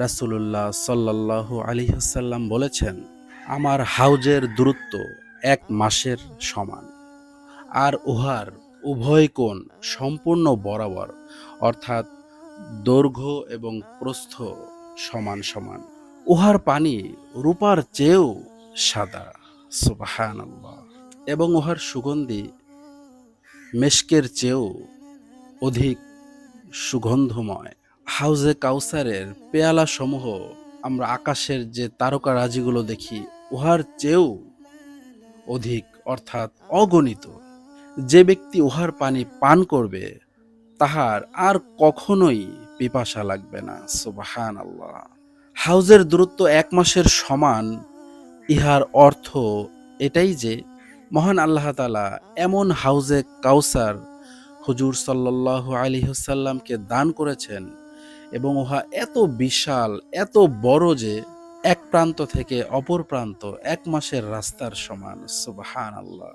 রাসূলুল্লাহ সাল্লাল্লাহু আলাইহি ওয়াসাল্লাম বলেছেন, আমার হাউজের দূরত্ব 1 মাসের সমান, আর উহার উভয় কোণ সম্পূর্ণ বরাবর, অর্থাৎ দৈর্ঘ্য এবং প্রস্থ সমান সমান। উহার পানি রূপার চেয়েও সাদা, সুবহানাল্লাহ, এবং উহার সুগন্ধি মেশকের চেয়েও অধিক সুগন্ধময়। হাউজে কাউসারের পেয়ালা সমূহ আমরা আকাশের যে তারকারাজিগুলো দেখি, উহার চেয়েও অধিক, অর্থাৎ অগণিত। যে ব্যক্তি উহার পানি পান করবে তাহার আর কখনোই পিপাসা লাগবে না, সুবহানাল্লাহ। হাউজের দূরত্ব 1 মাসের সমান, ইহার অর্থ এটাই যে মহান আল্লাহ তাআলা এমন হাউজে কাউসার হুজুর সাল্লাল্লাহু আলাইহি ওয়াসাল্লামকে দান করেছেন, এবং উহা এত বিশাল, এত বড় যে এক প্রান্ত থেকে অপর প্রান্ত 1 মাসের রাস্তার সমান, সুবহানাল্লাহ।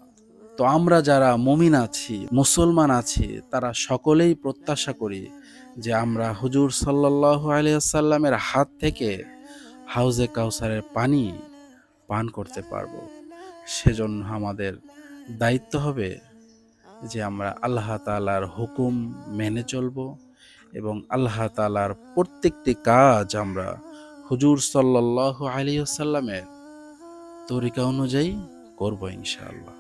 তো আমরা যারা মুমিন আছি, মুসলমান আছি, তারা সকলেই প্রত্যাশা করি যে আমরা হুজুর সাল্লাল্লাহু আলাইহি ওয়াসাল্লামের হাত থেকে হাউজে কাউসারের পানি পান করতে পারব। সেজন্য আমাদের দায়িত্ব হবে যে আমরা আল্লাহ তাআলার হুকুম মেনে চলব, এবং আল্লাহ তাআলার প্রত্যেকটি কাজ আমরা হুজুর সাল্লাল্লাহু আলাইহি ওয়াসাল্লামের তরিকা অনুযায়ী করব ইনশাআল্লাহ।